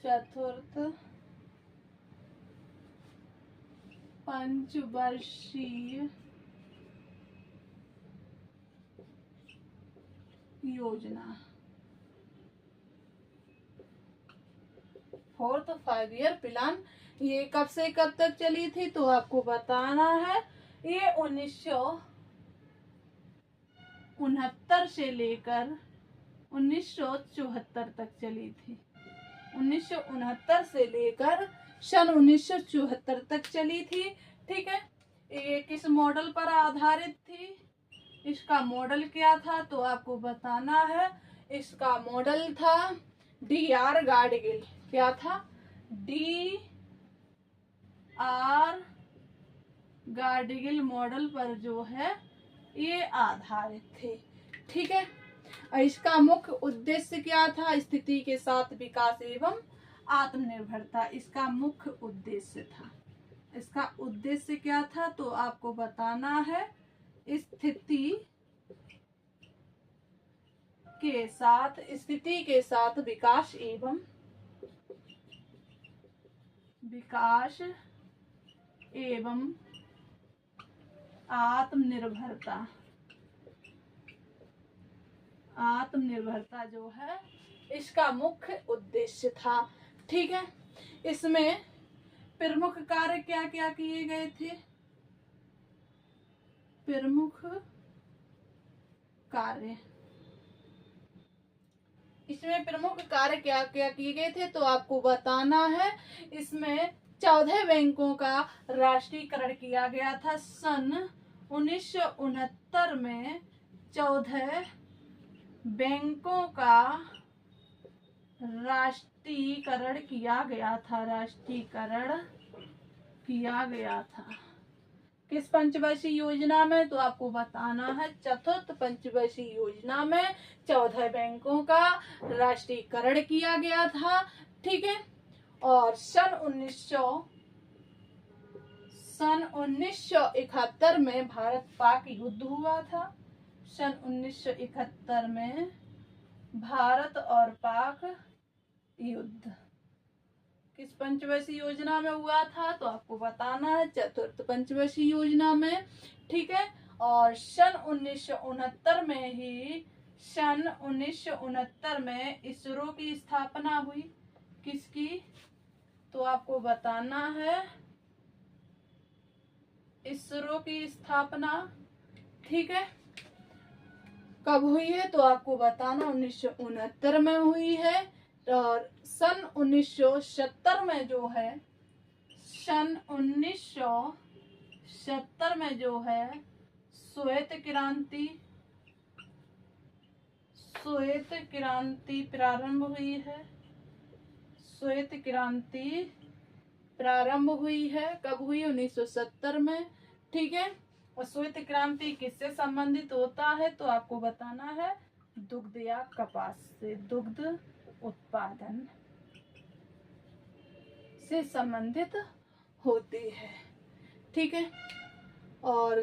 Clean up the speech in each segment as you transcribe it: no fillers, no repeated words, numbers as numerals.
चतुर्थ पंचवर्षीय योजना, 4th 5 ईयर प्लान। ये कब से कब तक चली थी तो आपको बताना है। ये 1969 से लेकर 1974 तक चली थी। 1969 से लेकर सन 1974 तक चली थी। ठीक है, ये किस मॉडल पर आधारित थी? इसका मॉडल क्या था तो आपको बताना है। इसका मॉडल था DR गाडगिल। क्या था? DR गाडगिल मॉडल पर जो है ये आधारित थे। ठीक है, इसका मुख्य उद्देश्य क्या था? स्थिति के साथ विकास एवं आत्मनिर्भरता इसका मुख्य उद्देश्य था। इसका उद्देश्य क्या था तो आपको बताना है। स्थिति के साथ विकास एवं आत्मनिर्भरता जो है इसका मुख्य उद्देश्य था। ठीक है, इसमें प्रमुख कार्य क्या क्या किए गए थे? प्रमुख कार्य, इसमें प्रमुख कार्य क्या क्या किए गए थे तो आपको बताना है। इसमें 14 बैंकों का राष्ट्रीयकरण किया गया था। सन 1969 में 14 बैंकों का राष्ट्रीयकरण किया गया था। किस पंचवर्षीय योजना में तो आपको बताना है। चतुर्थ पंचवर्षीय योजना में 14 बैंकों का राष्ट्रीयकरण किया गया था। ठीक है, और सन 1971 में भारत पाक युद्ध हुआ था। सन 1971 में भारत और पाक युद्ध किस पंचवर्षीय योजना में हुआ था तो आपको बताना है। चतुर्थ पंचवर्षीय योजना में। ठीक है, और सन 1969 में इसरो की स्थापना हुई। किसकी तो आपको बताना है। इसरो की स्थापना। ठीक है, कब हुई है तो आपको बताना। 1969 में हुई है। और सन 1970 में जो है श्वेत क्रांति प्रारंभ हुई है। श्वेत क्रांति प्रारंभ हुई है। कब हुई? 1970 में। ठीक है, और श्वेत क्रांति किससे संबंधित होता है तो आपको बताना है। दुग्ध या कपास से, दुग्ध उत्पादन से संबंधित होती है। ठीक है, और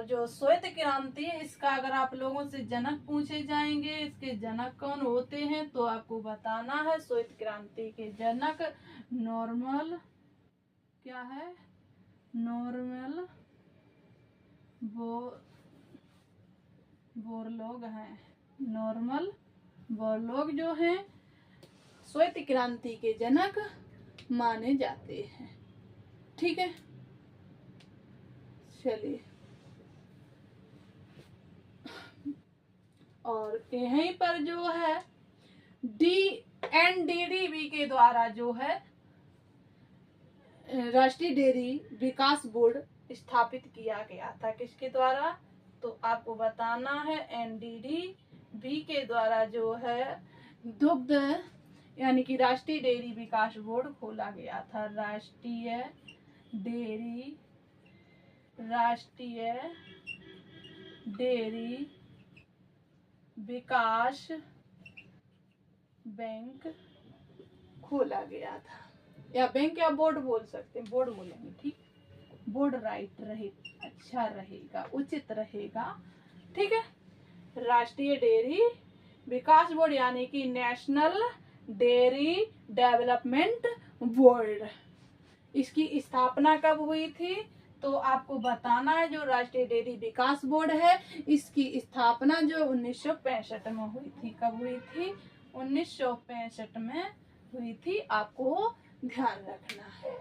जो श्वेत क्रांति इसका अगर आप लोगों से जनक पूछे जाएंगे, इसके जनक कौन होते हैं तो आपको बताना है। श्वेत क्रांति के जनक नॉर्मन बोरलॉग हैं। नॉर्मन बोरलॉग जो हैं श्वेत क्रांति के जनक माने जाते हैं। ठीक है, चलिए, और यहीं पर जो है NDDB के द्वारा जो है राष्ट्रीय डेयरी विकास बोर्ड स्थापित किया गया था। किसके द्वारा तो आपको बताना है। NDDB के द्वारा जो है दुग्ध यानी कि राष्ट्रीय डेयरी विकास बोर्ड खोला गया था। राष्ट्रीय डेयरी विकास बैंक खोला गया था। या बैंक या बोर्ड बोल सकते हैं, बोर्ड बोलेंगे। ठीक, बोर्ड राइट रहे, अच्छा रहेगा, उचित रहेगा। ठीक है, राष्ट्रीय डेयरी विकास बोर्ड यानी कि नेशनल डेयरी डेवलपमेंट बोर्ड। इसकी स्थापना कब हुई थी? तो आपको बताना है जो राष्ट्रीय डेयरी विकास बोर्ड है इसकी स्थापना जो 1965 में हुई थी। कब हुई थी? 1965 में हुई थी, आपको ध्यान रखना है।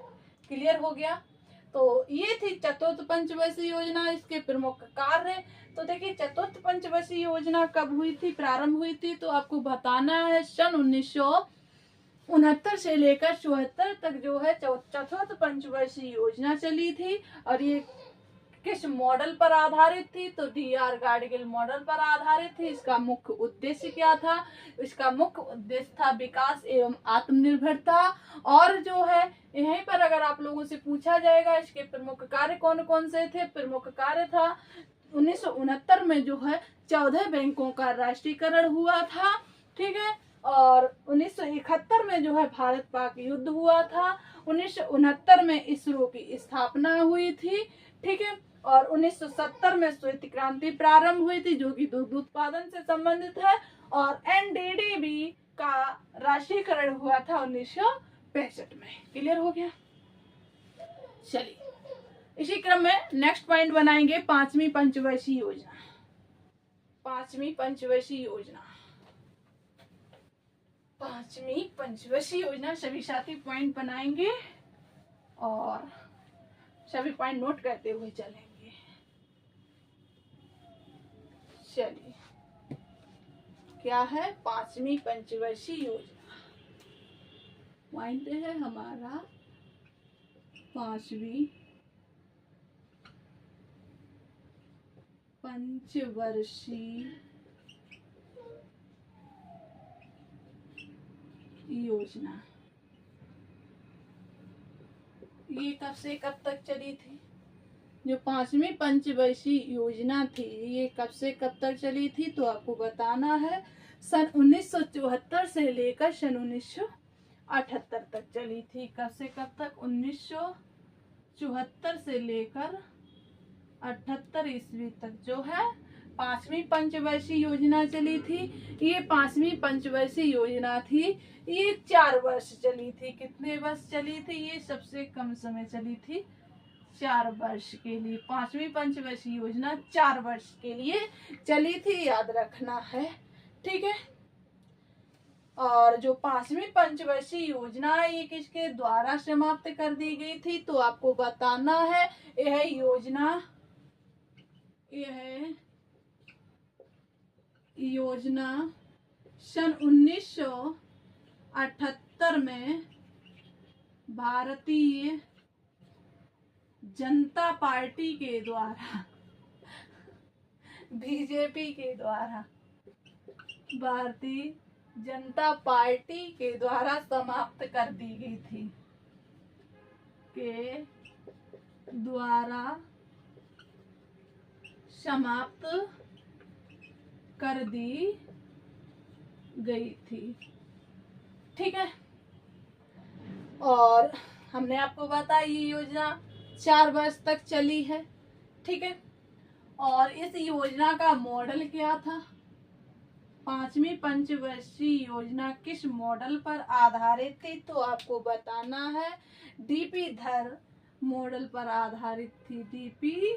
क्लियर हो गया? तो ये थी चतुर्थ पंचवर्षीय योजना, इसके प्रमुख कार्य। तो देखिए चतुर्थ पंचवर्षीय योजना कब हुई थी, प्रारंभ हुई थी? तो आपको बताना है सन 1969 से लेकर 74 तक जो है चतुर्थ पंचवर्षीय योजना चली थी। और ये किस मॉडल पर आधारित थी? तो DR गाडगिल मॉडल पर आधारित थी। इसका मुख्य उद्देश्य क्या था? इसका मुख्य उद्देश्य था विकास एवं आत्मनिर्भरता। और जो है यहीं पर अगर आप लोगों से पूछा जाएगा इसके प्रमुख कार्य कौन कौन से थे? प्रमुख कार्य था 1969 में जो है 14 बैंकों का राष्ट्रीयकरण हुआ था, ठीक है। और 1971 में जो है भारत पाक युद्ध हुआ था। 1969 में इसरो की स्थापना हुई थी, ठीक है। और 1970 में श्वेत क्रांति प्रारंभ हुई थी जो कि दुग्ध उत्पादन से संबंधित है। और NDDB का राष्ट्रीयकरण हुआ था 1965 में। क्लियर हो गया? चलिए इसी क्रम में नेक्स्ट पॉइंट बनाएंगे पांचवी पंचवर्षीय योजना। पांचवी पंचवर्षीय योजना, पांचवी पंचवर्षीय योजना सभी साथी पॉइंट बनाएंगे और सभी पॉइंट नोट करते हुए चलेंगे। चलिए क्या है पांचवी पंचवर्षीय योजना? पॉइंट है हमारा पांचवी पंचवर्षीय योजना। ये कब से कब तक चली थी? जो पांचवी पंचवर्षीय योजना थी ये कब से कब तक चली थी? तो आपको बताना है सन 1974 से लेकर सन 1978 तक चली थी। कब से कब तक? 1974 से लेकर 78 ईस्वी तक जो है पांचवी पंचवर्षीय योजना चली थी। ये पांचवी पंचवर्षीय योजना थी, ये 4 वर्ष चली थी। कितने वर्ष चली थी? ये सबसे कम समय चली थी, 4 वर्ष के लिए। पांचवी पंचवर्षीय योजना 4 वर्ष के लिए चली थी, याद रखना है, ठीक है। और जो पांचवी पंचवर्षीय योजना है ये किसके द्वारा समाप्त कर दी गई थी? तो आपको बताना है यह योजना सन 1978 में भारतीय जनता पार्टी के द्वारा बीजेपी के द्वारा भारतीय जनता पार्टी के द्वारा समाप्त कर दी गई थी, के द्वारा समाप्त कर दी गई थी, ठीक है। और हमने आपको बताया ये योजना 4 वर्ष तक चली है, ठीक है। और इस योजना का मॉडल क्या था? पांचवी पंचवर्षीय योजना किस मॉडल पर आधारित थी? तो आपको बताना है DP धर मॉडल पर आधारित थी। DP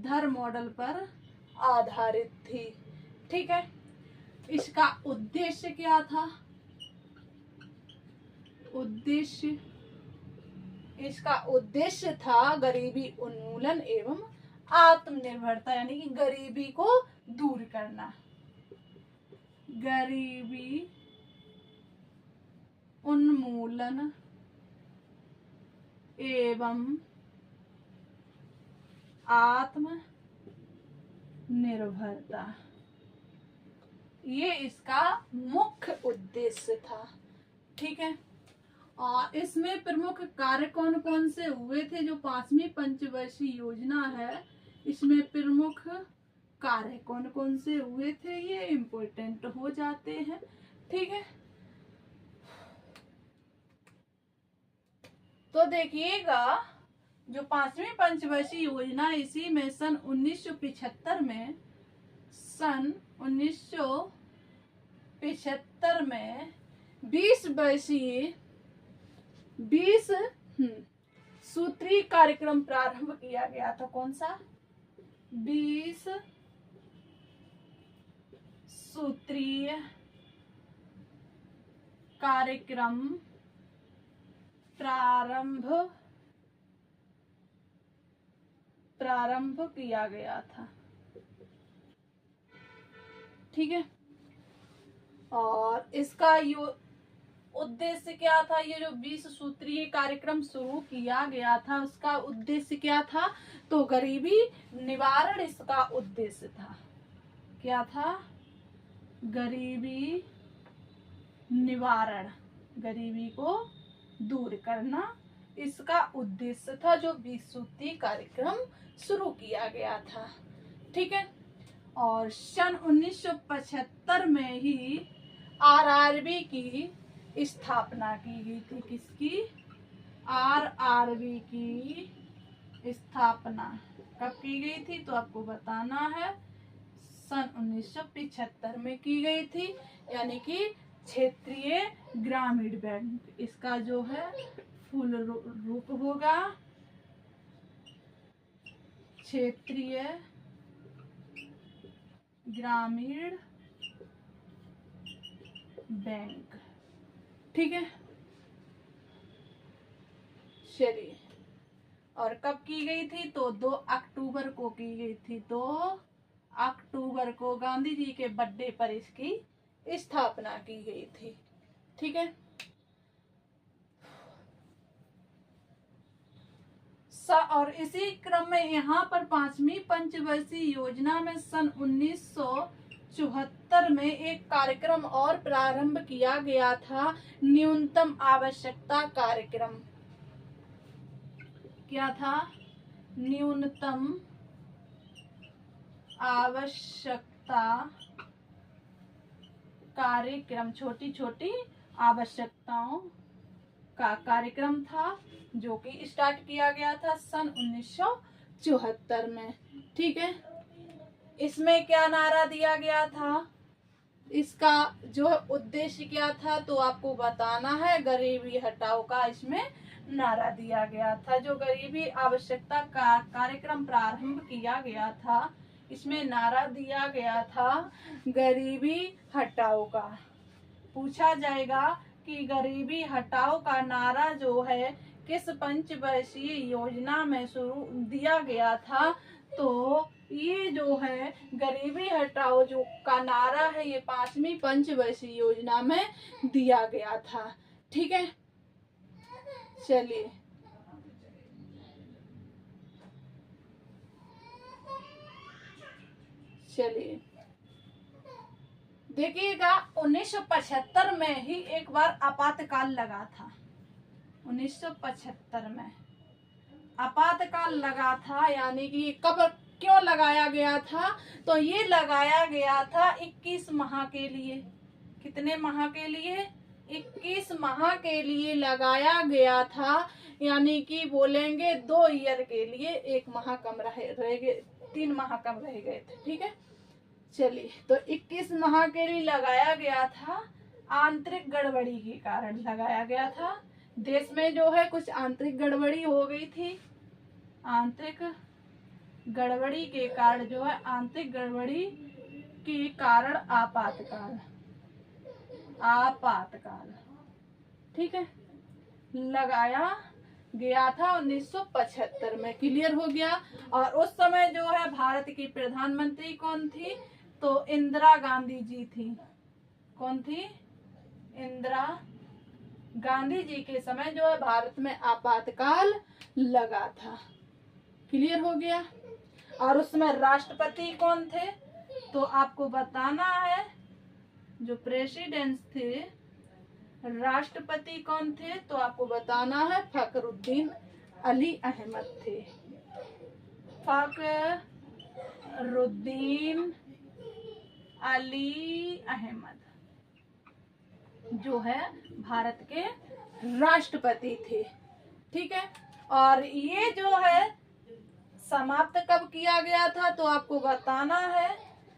धर मॉडल पर आधारित थी, ठीक है। इसका उद्देश्य क्या था? इसका उद्देश्य था गरीबी उन्मूलन एवं आत्मनिर्भरता, यानी कि गरीबी को दूर करना। गरीबी उन्मूलन एवं आत्मनिर्भरता, ये इसका मुख्य उद्देश्य था, ठीक है। और इसमें प्रमुख कार्य कौन कौन से हुए थे? जो पांचवी पंचवर्षीय योजना है इसमें प्रमुख कार्य कौन कौन से हुए थे ये इम्पोर्टेंट हो जाते हैं, ठीक है। तो देखिएगा जो पांचवी पंचवर्षीय योजना इसी में सन 1975 में 1975 में 20 वर्षीय 20 सूत्रीय कार्यक्रम प्रारंभ किया गया था। कौन सा? 20 सूत्रीय कार्यक्रम प्रारंभ किया गया था। ठीक है। और इसका उद्देश्य क्या था? ये जो 20 सूत्रीय कार्यक्रम शुरू किया गया था उसका उद्देश्य क्या था? तो गरीबी निवारण इसका उद्देश्य था। क्या था? गरीबी निवारण, गरीबी को दूर करना इसका उद्देश्य था जो 20 सूत्रीय कार्यक्रम शुरू किया गया था। ठीक है। और सन 1975 में ही आरआरबी की स्थापना की गई थी। किसकी? आरआरबी की स्थापना कब की गई थी? तो आपको बताना है, सन 1975 में की गई थी, यानी कि क्षेत्रीय ग्रामीण बैंक। इसका जो है फुल रूप होगा क्षेत्रीय ग्रामीण बैंक। ठीक है। चलिए, और कब की गई थी? तो 2 अक्टूबर को की गई थी। 2 अक्टूबर को गांधी जी के बर्थडे पर इसकी स्थापना की गई थी। ठीक है। और इसी क्रम में यहाँ पर 5वीं पंचवर्षीय योजना में सन 1974 में एक कार्यक्रम और प्रारंभ किया गया था, न्यूनतम आवश्यकता कार्यक्रम। क्या था? न्यूनतम आवश्यकता कार्यक्रम। छोटी छोटी आवश्यकताओं का कार्यक्रम था जो कि स्टार्ट किया गया था सन 1974 में। ठीक है। इसमें क्या नारा दिया गया था? इसका जो उद्देश्य क्या था? तो आपको बताना है, गरीबी हटाओ का इसमें नारा दिया गया था। जो गरीबी आवश्यकता का कार्यक्रम प्रारंभ किया गया था, इसमें नारा दिया गया था गरीबी हटाओ का। पूछा जाएगा कि गरीबी हटाओ का नारा जो है किस पंचवर्षीय योजना में शुरू दिया गया था? तो ये जो है गरीबी हटाओ जो का नारा है ये 5वीं पंचवर्षीय योजना में दिया गया था। ठीक है। चलिए, देखिएगा 1975 में ही एक बार आपातकाल लगा था। 1975 में आपातकाल लगा था, यानी कि कब क्यों लगाया गया था? तो ये लगाया गया था 21 माह के लिए। कितने माह के लिए? 21 माह के लिए लगाया गया था, यानी कि बोलेंगे 2 ईयर के लिए। 1 माह कम रह गए, 3 माह कम रह गए थे। ठीक है। चलिए, तो 21 माह के लिए लगाया गया था। आंतरिक गड़बड़ी के कारण लगाया गया था। देश में जो है कुछ आंतरिक गड़बड़ी हो गई थी। आंतरिक गड़बड़ी के कारण जो है, आंतरिक गड़बड़ी के कारण आपातकाल ठीक है लगाया गया था 1975 में। क्लियर हो गया। और उस समय जो है भारत की प्रधानमंत्री कौन थी? तो इंदिरा गांधी जी थी। कौन थी? इंदिरा गांधी जी के समय जो है भारत में आपातकाल लगा था। क्लियर हो गया। और उसमें राष्ट्रपति कौन थे? तो आपको बताना है, जो प्रेसिडेंट थे, राष्ट्रपति कौन थे? तो आपको बताना है फखरुद्दीन अली अहमद थे। फखरुद्दीन अली अहमद जो है भारत के राष्ट्रपति थे। ठीक है। और ये जो है समाप्त कब किया गया था? तो आपको बताना है,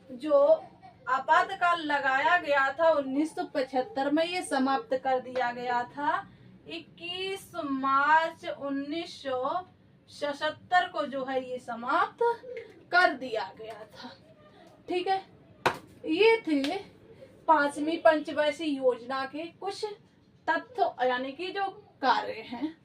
जो आपातकाल लगाया गया था 1975 में, ये समाप्त कर दिया गया था 21 मार्च 1977 को जो है ये समाप्त कर दिया गया था। ठीक है, ये थे 5वीं पंचवर्षीय योजना के कुछ तथ्य यानी कि जो कार्य हैं।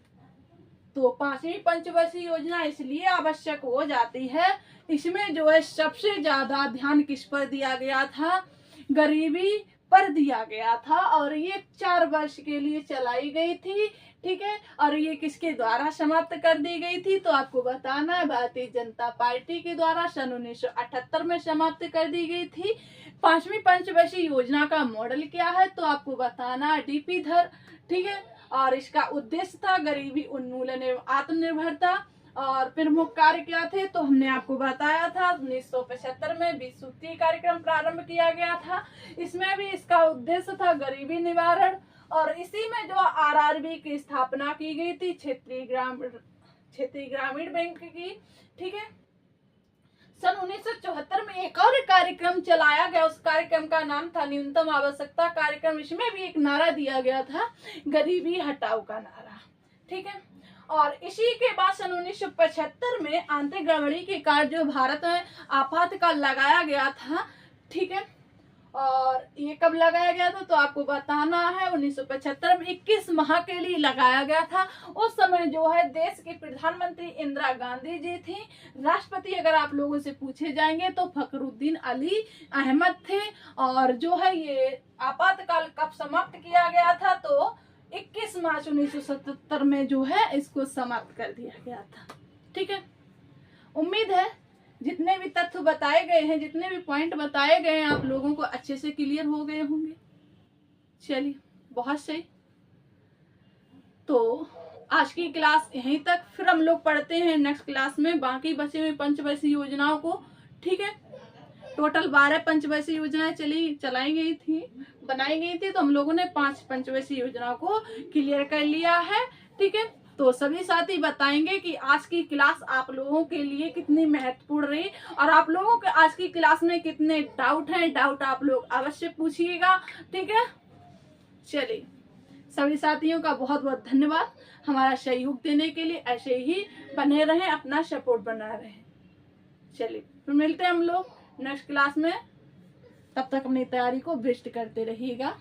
तो 5वीं पंचवर्षीय योजना इसलिए आवश्यक हो जाती है, इसमें जो है सबसे ज्यादा ध्यान किस पर दिया गया था, गरीबी पर दिया गया था, और ये 4 वर्ष के लिए चलाई गई थी। ठीक है, और ये किसके द्वारा समाप्त कर दी गई थी, तो आपको बताना है भारतीय जनता पार्टी के द्वारा सन 1978 में समाप्त कर दी गई थी। 5वीं पंचवर्षीय योजना का मॉडल क्या है, तो आपको बताना है डीपी धर। ठीक है, और इसका उद्देश्य था गरीबी उन्मूलन एवं आत्मनिर्भरता। और प्रमुख कार्य क्या थे, तो हमने आपको बताया था 1975 में 20 सूत्रीय कार्यक्रम प्रारंभ किया गया था। इसमें भी इसका उद्देश्य था गरीबी निवारण, और इसी में जो आरआरबी की स्थापना की गई थी, क्षेत्रीय ग्रामीण बैंक की। ठीक है, सन 1974 में एक और कार्यक्रम चलाया गया, उस कार्यक्रम का नाम था न्यूनतम आवश्यकता कार्यक्रम। इसमें भी एक नारा दिया गया था, गरीबी हटाओ का नारा। ठीक है, और इसी के बाद सन 1975 में आंतरिक गड़बड़ी के कारण जो भारत में आपातकाल लगाया गया था। ठीक है, और ये कब लगाया गया था, तो आपको बताना है 1975 में 21 माह के लिए लगाया गया था। उस समय जो है देश की प्रधानमंत्री इंदिरा गांधी जी थी। राष्ट्रपति अगर आप लोगों से पूछे जाएंगे तो फखरुद्दीन अली अहमद थे। और जो है ये आपातकाल कब समाप्त किया गया था, तो 21 मार्च 1977 में जो है इसको समाप्त कर दिया गया था। ठीक है, उम्मीद है जितने भी तथ्य बताए गए हैं, जितने भी पॉइंट बताए गए हैं, आप लोगों को अच्छे से क्लियर हो गए होंगे। चलिए, बहुत सही। तो आज की क्लास यहीं तक, फिर हम लोग पढ़ते हैं नेक्स्ट क्लास में बाकी बचे हुए पंचवर्षीय योजनाओं को। ठीक है, टोटल 12 पंचवर्षीय योजनाएं बनाई गई थी, तो हम लोगों ने 5 पंचवर्षीय योजनाओं को क्लियर कर लिया है। ठीक है, तो सभी साथी बताएंगे कि आज की क्लास आप लोगों के लिए कितनी महत्वपूर्ण रही, और आप लोगों के आज की क्लास में कितने डाउट हैं, डाउट आप लोग अवश्य पूछिएगा। ठीक है, चलिए, सभी साथियों का बहुत बहुत धन्यवाद हमारा सहयोग देने के लिए। ऐसे ही बने रहें, अपना सपोर्ट बना रहें। चलिए, फिर मिलते हैं हम लोग नेक्स्ट क्लास में। तब तक अपनी तैयारी को बेस्ट करते रहिएगा।